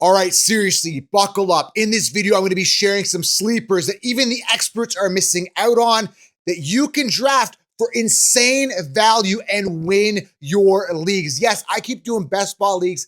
All right, seriously, buckle up. In this video, I'm going to be sharing some sleepers that even the experts are missing out on that you can draft for insane value and win your leagues. Yes, I keep doing best ball leagues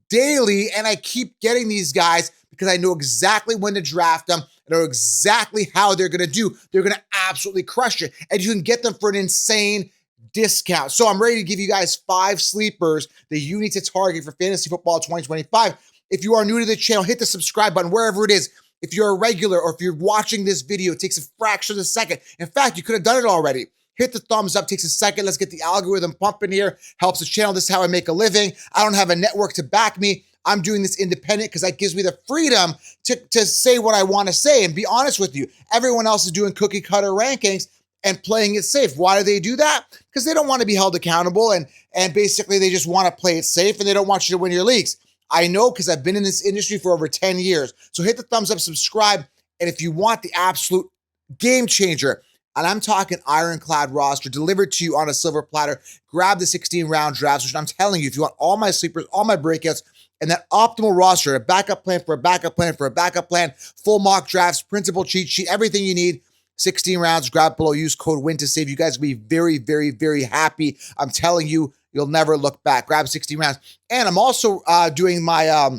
daily, and I keep getting these guys because I know exactly when to draft them. I know exactly how they're going to do. They're going to absolutely crush it, and you can get them for an insane discount. So I'm ready to give you guys 5 sleepers that you need to target for fantasy football 2025. If you are new to the channel, hit the subscribe button wherever it is. If you're a regular or if you're watching this video, it takes a fraction of a second. In fact, you could have done it already. Hit the thumbs up, takes a second. Let's get the algorithm pumping here. Helps the channel. This is how I make a living. I don't have a network to back me. I'm doing this independent because that gives me the freedom to say what I want to say and be honest with you. Everyone else is doing cookie cutter rankings and playing it safe. Why do they do that? Because they don't want to be held accountable and basically they just want to play it safe and they don't want you to win your leagues. I know because I've been in this industry for over 10 years. So hit the thumbs up, subscribe, and if you want the absolute game changer, and I'm talking ironclad roster delivered to you on a silver platter, grab the 16-round drafts, which I'm telling you, if you want all my sleepers, all my breakouts, and that optimal roster, a backup plan for a backup plan for a backup plan, full mock drafts, principal cheat sheet, everything you need, 16 rounds, grab below, use code WIN to save. You guys will be very, very, very happy. I'm telling you, you'll never look back. Grab 16 rounds. And I'm also doing my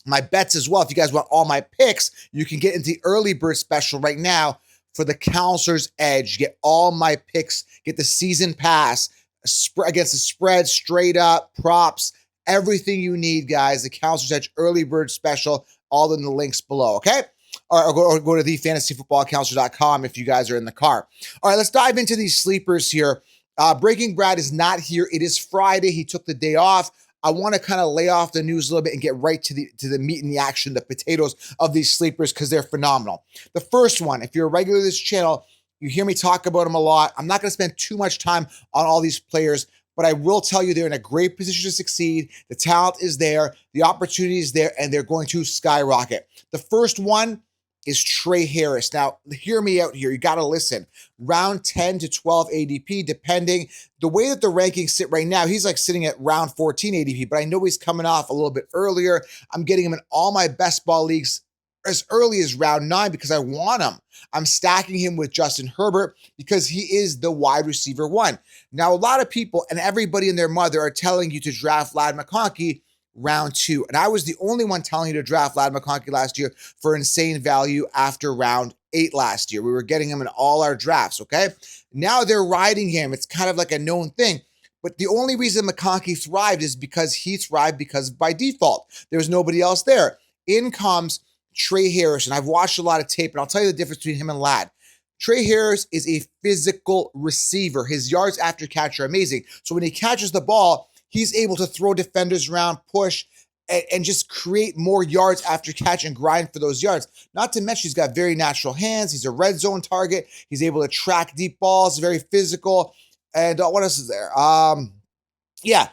my bets as well. If you guys want all my picks, you can get into the early bird special right now for the Counselor's Edge. Get all my picks, get the season pass, against the spread, straight up, props, everything you need, guys. The Counselor's Edge early bird special, all in the links below, okay? Or go to thefantasyfootballcounselor.com if you guys are in the car. All right, let's dive into these sleepers here. Breaking Brad is not here. It is Friday. He took the day off. I want to kind of lay off the news a little bit and get right to the meat and the action, the potatoes of these sleepers because they're phenomenal. The first one, if you're a regular to this channel, you hear me talk about them a lot. I'm not going to spend too much time on all these players, but I will tell you they're in a great position to succeed. The talent is there, the opportunity is there, and they're going to skyrocket. The first one is Trey Harris. Now, hear me out here. You got to listen. Round 10 to 12 ADP, depending. The way that the rankings sit right now, he's like sitting at round 14 ADP, but I know he's coming off a little bit earlier. I'm getting him in all my best ball leagues as early as round 9 because I want him. I'm stacking him with Justin Herbert because he is the wide receiver 1. Now, a lot of people and everybody and their mother are telling you to draft Ladd McConkey round 2. And I was the only one telling you to draft Ladd McConkey last year for insane value after round 8 last year. We were getting him in all our drafts, okay? Now they're riding him. It's kind of like a known thing. But the only reason McConkey thrived is because he thrived because by default. There was nobody else there. In comes Trey Harris, and I've watched a lot of tape, and I'll tell you the difference between him and Ladd. Trey Harris is a physical receiver. His yards after catch are amazing. So when he catches the ball, he's able to throw defenders around, push, and just create more yards after catch and grind for those yards. Not to mention, he's got very natural hands. He's a red zone target. He's able to track deep balls, very physical. And what else is there? Yeah.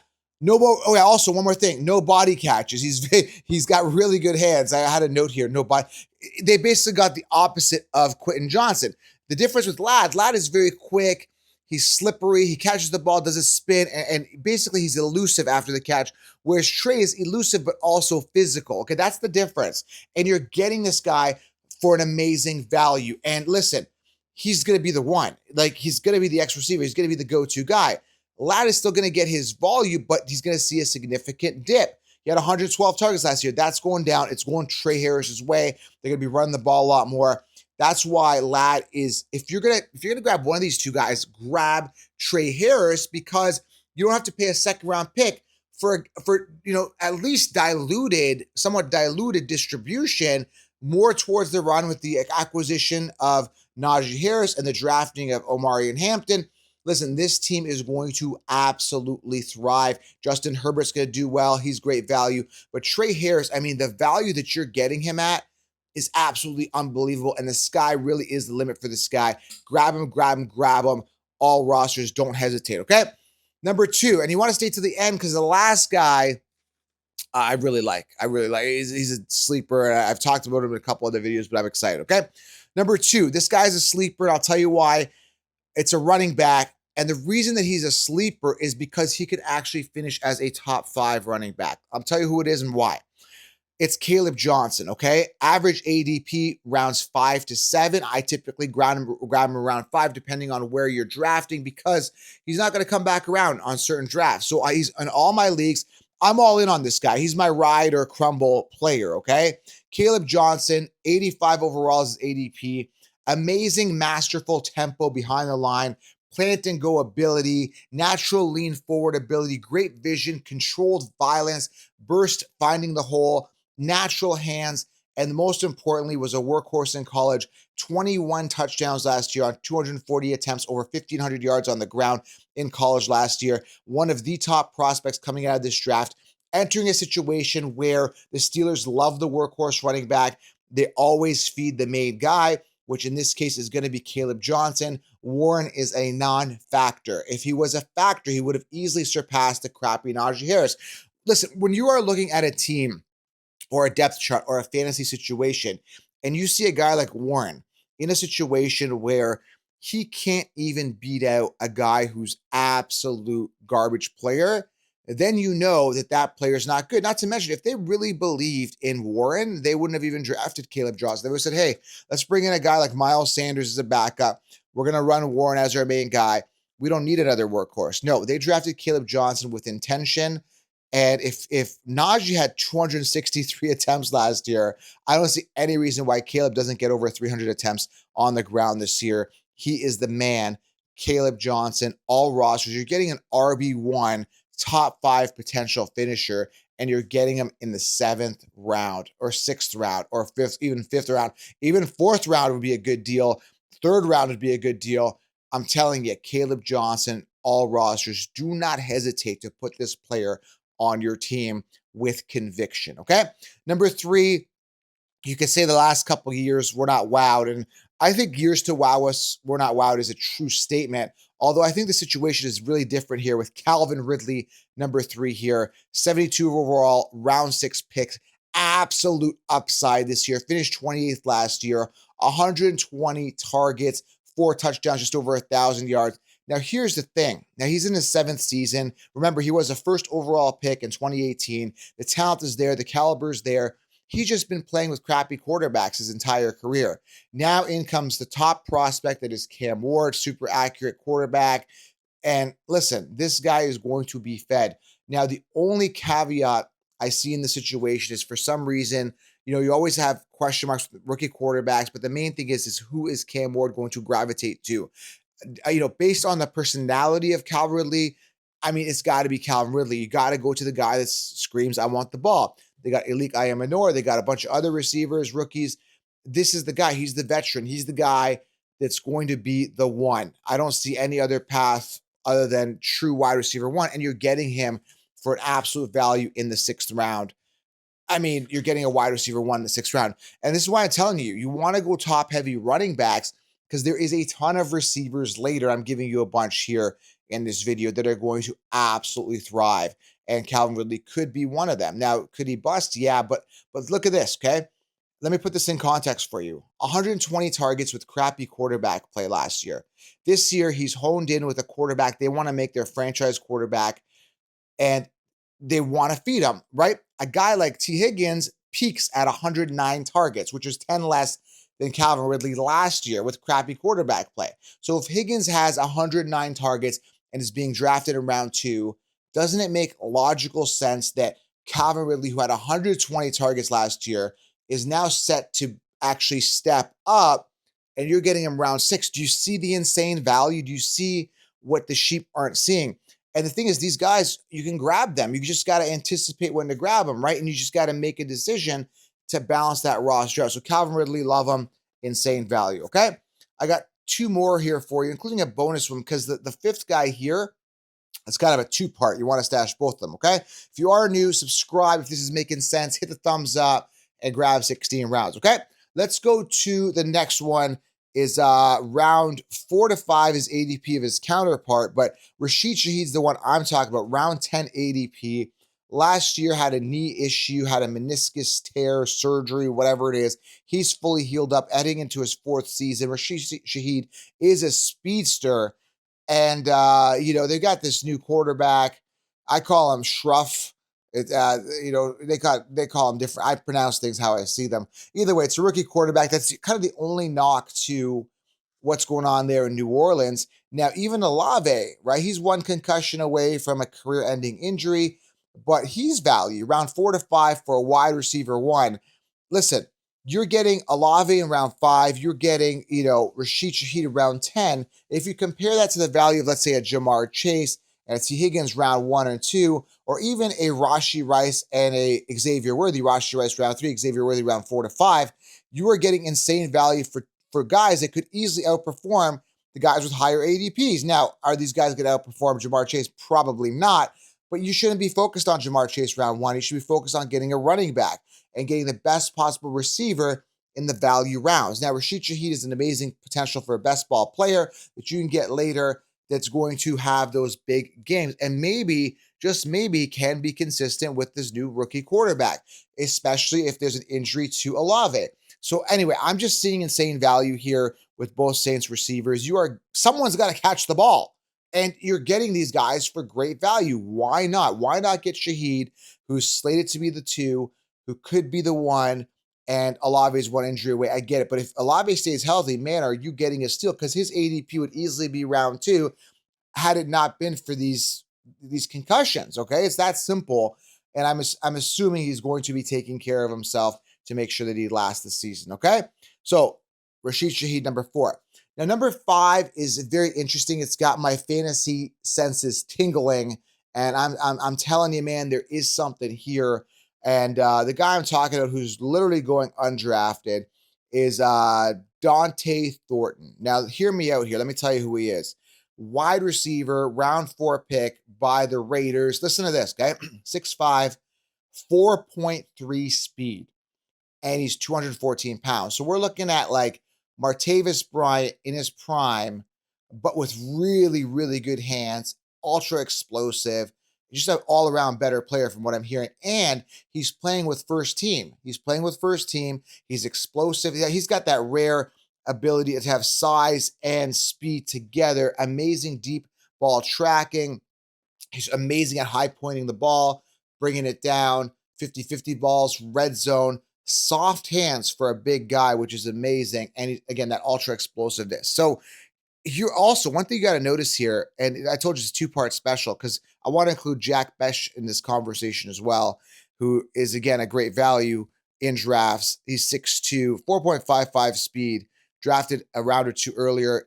Oh yeah, also one more thing. No body catches. He's got really good hands. I had a note here. No body. They basically got the opposite of Quentin Johnson. The difference with Ladd is very quick. He's slippery. He catches the ball, does a spin, and basically he's elusive after the catch, whereas Trey is elusive but also physical. Okay, that's the difference. And you're getting this guy for an amazing value. And listen, he's going to be the one. Like, he's going to be the X receiver. He's going to be the go-to guy. Ladd is still going to get his volume, but he's going to see a significant dip. He had 112 targets last year. That's going down. It's going Trey Harris's way. They're going to be running the ball a lot more. That's why Ladd is, if you're gonna grab one of these two guys, grab Trey Harris because you don't have to pay a second round pick for at least somewhat diluted distribution more towards the run with the acquisition of Najee Harris and the drafting of Omari and Hampton. Listen, this team is going to absolutely thrive. Justin Herbert's going to do well. He's great value. But Trey Harris, I mean, the value that you're getting him at is absolutely unbelievable, and the sky really is the limit for this guy. Grab him, grab him, grab him. All rosters, don't hesitate, okay? Number 2, and you want to stay to the end because the last guy I really like. He's a sleeper. I've talked about him in a couple other videos, but I'm excited, okay? Number 2, this guy's a sleeper, and I'll tell you why. It's a running back, and the reason that he's a sleeper is because he could actually finish as a top 5 running back. I'll tell you who it is and why. It's Caleb Johnson, okay? Average ADP rounds 5 to 7. I typically grab him around 5, depending on where you're drafting, because he's not going to come back around on certain drafts. So he's in all my leagues. I'm all in on this guy. He's my ride or crumble player, okay? Caleb Johnson, 85 overall is his ADP. Amazing, masterful tempo behind the line, plant and go ability, natural lean forward ability, great vision, controlled violence, burst finding the hole, natural hands, and most importantly, was a workhorse in college. 21 touchdowns last year on 240 attempts, over 1,500 yards on the ground in college last year. One of the top prospects coming out of this draft, entering a situation where the Steelers love the workhorse running back. They always feed the made guy, which in this case is going to be Caleb Johnson. Warren is a non-factor. If he was a factor, he would have easily surpassed the crappy Najee Harris. Listen, when you are looking at a team or a depth chart or a fantasy situation, and you see a guy like Warren in a situation where he can't even beat out a guy who's absolute garbage player, then you know that that player is not good. Not to mention, if they really believed in Warren, they wouldn't have even drafted Caleb Johnson. They would have said, hey, let's bring in a guy like Miles Sanders as a backup. We're going to run Warren as our main guy. We don't need another workhorse. No, they drafted Caleb Johnson with intention. And if Najee had 263 attempts last year, I don't see any reason why Caleb doesn't get over 300 attempts on the ground this year. He is the man. Caleb Johnson, all rosters. You're getting an RB1, top 5 potential finisher, and you're getting him in the 7th round or 6th round or 5th, even 5th round. Even 4th round would be a good deal. 3rd round would be a good deal. I'm telling you, Caleb Johnson, all rosters. Do not hesitate to put this player on your team with conviction, okay? Number 3, you could say the last couple of years we're not wowed, and I think years to wow us, we're not wowed is a true statement, although I think the situation is really different here with Calvin Ridley, number 3 here, 72 overall, round 6 picks, absolute upside this year, finished 28th last year, 120 targets, 4 touchdowns, just over 1,000 yards. Now, here's the thing. Now, he's in his 7th season. Remember, he was a first overall pick in 2018. The talent is there. The caliber is there. He's just been playing with crappy quarterbacks his entire career. Now in comes the top prospect that is Cam Ward, super accurate quarterback. And listen, this guy is going to be fed. Now, the only caveat I see in the situation is for some reason, you always have question marks with rookie quarterbacks, but the main thing is who is Cam Ward going to gravitate to? Based on the personality of Calvin Ridley, I mean, it's got to be Calvin Ridley. You got to go to the guy that screams, I want the ball. They got Elite Ayamanor. They got a bunch of other receivers, rookies. This is the guy. He's the veteran. He's the guy that's going to be the one. I don't see any other path other than true wide receiver 1, and you're getting him for an absolute value in the 6th round. I mean, you're getting a wide receiver 1 in the 6th round. And this is why I'm telling you, you want to go top-heavy running backs because there is a ton of receivers later. I'm giving you a bunch here in this video that are going to absolutely thrive. And Calvin Ridley could be one of them. Now, could he bust? Yeah, but look at this, okay? Let me put this in context for you. 120 targets with crappy quarterback play last year. This year, he's honed in with a quarterback. They want to make their franchise quarterback, and they want to feed him, right? A guy like T. Higgins peaks at 109 targets, which is 10 less than Calvin Ridley last year with crappy quarterback play. So if Higgins has 109 targets and is being drafted in round 2, doesn't it make logical sense that Calvin Ridley, who had 120 targets last year, is now set to actually step up, and you're getting him round 6? Do you see the insane value? Do you see what the sheep aren't seeing? And the thing is, these guys, you can grab them. You just got to anticipate when to grab them, right? And you just got to make a decision to balance that roster out. So Calvin Ridley, love him, insane value, okay? I got 2 more here for you, including a bonus one, because the 5th guy here, it's kind of a 2-part. You want to stash both of them, okay? If you are new, subscribe. If this is making sense, hit the thumbs up and grab 16 rounds, okay? Let's go to the next one. Is round 4 to 5 is ADP of his counterpart, but Rashid Shaheed's the one I'm talking about. Round 10 ADP. Last year had a knee issue, had a meniscus tear, surgery, whatever it is. He's fully healed up, heading into his 4th season. Rashid Shaheed is a speedster, and they got this new quarterback. I call him Shruff. It, they call them different. I pronounce things how I see them. Either way, it's a rookie quarterback. That's kind of the only knock to what's going on there in New Orleans. Now, even Olave, right? He's one concussion away from a career-ending injury, but he's value around 4 to 5 for a wide receiver one. Listen, you're getting Olave in round 5. You're getting, Rashid Shaheed around 10. If you compare that to the value of, let's say, a Jamar Chase and a T. Higgins round 1 and 2, or even a Rashee Rice and a Xavier Worthy, Rashee Rice round 3, Xavier Worthy round 4 to 5, you are getting insane value for guys that could easily outperform the guys with higher ADPs. Now, are these guys going to outperform Jamar Chase? Probably not, but you shouldn't be focused on Jamar Chase round 1. You should be focused on getting a running back and getting the best possible receiver in the value rounds. Now, Rashid Shaheed is an amazing potential for a best ball player that you can get later that's going to have those big games and maybe, just maybe, can be consistent with this new rookie quarterback, especially if there's an injury to Olave. So anyway, I'm just seeing insane value here with both Saints receivers. Someone's got to catch the ball, and you're getting these guys for great value. Why not? Why not get Shaheed, who's slated to be the 2, who could be the 1, and Olave's 1 injury away? I get it, but if Olave stays healthy, man, are you getting a steal? Because his ADP would easily be round 2 had it not been for these concussions. Okay, it's that simple, and I'm assuming he's going to be taking care of himself to make sure that he lasts the season. Okay, so Rashid Shaheed, number 4. Now, number 5 is very interesting. It's got my fantasy senses tingling, and I'm telling you, man, there is something here. And the guy I'm talking about, who's literally going undrafted, is Dante Thornton. Now, hear me out here. Let me tell you who he is. Wide receiver, round 4 pick by the Raiders. Listen to this, okay? 6'5", 4.3 speed, and he's 214 pounds. So we're looking at like Martavis Bryant in his prime, but with really, really good hands, ultra explosive, just an all-around better player from what I'm hearing. And he's playing with first team. He's explosive. Yeah, he's got that rare ability to have size and speed together. Amazing deep ball tracking. He's amazing at high pointing the ball, bringing it down, 50-50 balls, red zone, soft hands for a big guy, which is amazing. And again, that ultra explosiveness. So here also, one thing you got to notice here, and I told you it's a 2-part special because I want to include Jack Besh in this conversation as well, who is, again, a great value in drafts. He's 6'2", 4.55 speed, drafted a round or 2 earlier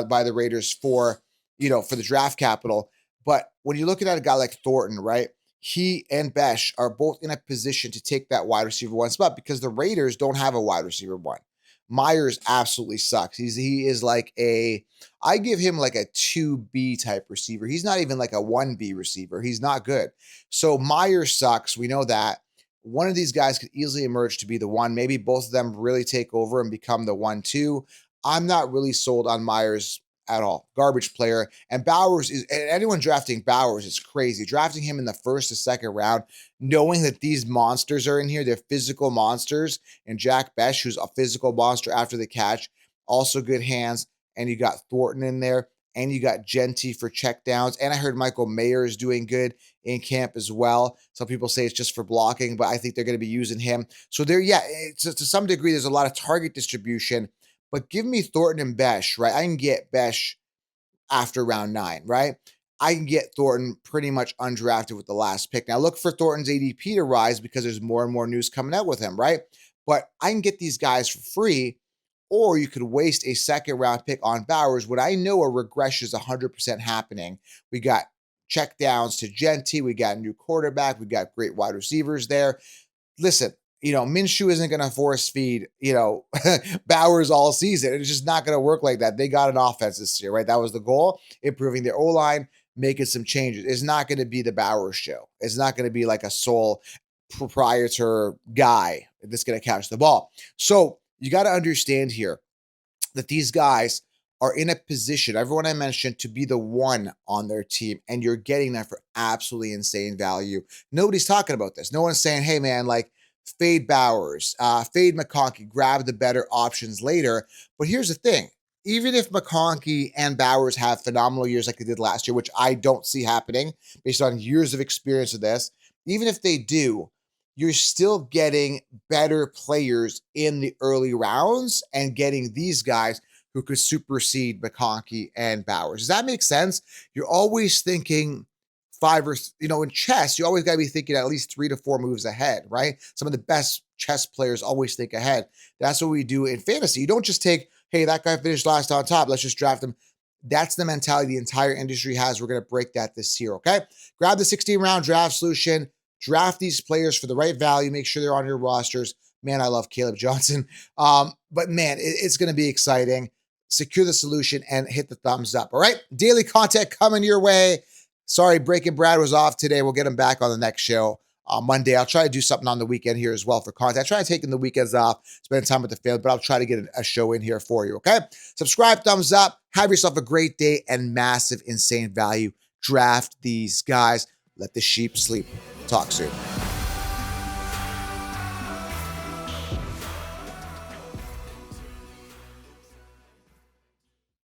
by the Raiders for the draft capital. But when you're looking at a guy like Thornton, right, he and Besh are both in a position to take that wide receiver 1 spot because the Raiders don't have a wide receiver 1. Myers absolutely sucks. He is like I give him like a 2B type receiver. He's not even like a 1B receiver. He's not good. So Myers sucks. We know that. One of these guys could easily emerge to be the 1. Maybe both of them really take over and become the 1-2. I'm not really sold on Myers at all. Garbage player. And Bowers is, and anyone drafting Bowers is crazy. Drafting him in the 1st or 2nd round, knowing that these monsters are in here, they're physical monsters, and Jack Besh, who's a physical monster after the catch, also good hands, and you got Thornton in there, and you got Genty for checkdowns, and I heard Michael Mayer is doing good in camp as well. Some people say it's just for blocking, but I think they're going to be using him. So to some degree, there's a lot of target distribution, but give me Thornton and Besh, right? I can get Besh after round 9, right? I can get Thornton pretty much undrafted with the last pick. Now, look for Thornton's ADP to rise because there's more and more news coming out with him, right? But I can get these guys for free, or you could waste a 2nd round pick on Bowers when I know a regression is 100% happening. We got checkdowns to Genty. We got a new quarterback. We got great wide receivers there. Listen, Minshew isn't going to force feed, Bowers all season. It's just not going to work like that. They got an offense this year, right? That was the goal, improving their O-line, making some changes. It's not going to be the Bowers show. It's not going to be like a sole proprietor guy that's going to catch the ball. So you got to understand here that these guys are in a position, everyone I mentioned, to be the 1 on their team, and you're getting that for absolutely insane value. Nobody's talking about this. No one's saying, hey, man, like, fade Bowers, fade McConkey, grab the better options later. But here's the thing. Even if McConkey and Bowers have phenomenal years like they did last year, which I don't see happening based on years of experience of this, even if they do, you're still getting better players in the early rounds and getting these guys who could supersede McConkey and Bowers. Does that make sense? You're always thinking five or, in chess, you always got to be thinking at least 3 to 4 moves ahead, right? Some of the best chess players always think ahead. That's what we do in fantasy. You don't just take, hey, that guy finished last on top, let's just draft him. That's the mentality the entire industry has. We're going to break that this year, okay? Grab the 16-round draft solution. Draft these players for the right value. Make sure they're on your rosters. Man, I love Caleb Johnson. But man, it's going to be exciting. Secure the solution and hit the thumbs up, all right? Daily content coming your way. Sorry, Breaking Brad was off today. We'll get him back on the next show Monday. I'll try to do something on the weekend here as well for content. I try to take the weekends off, spend time with the family, but I'll try to get a show in here for you, okay? Subscribe, thumbs up. Have yourself a great day and massive, insane value. Draft these guys. Let the sheep sleep. Talk soon.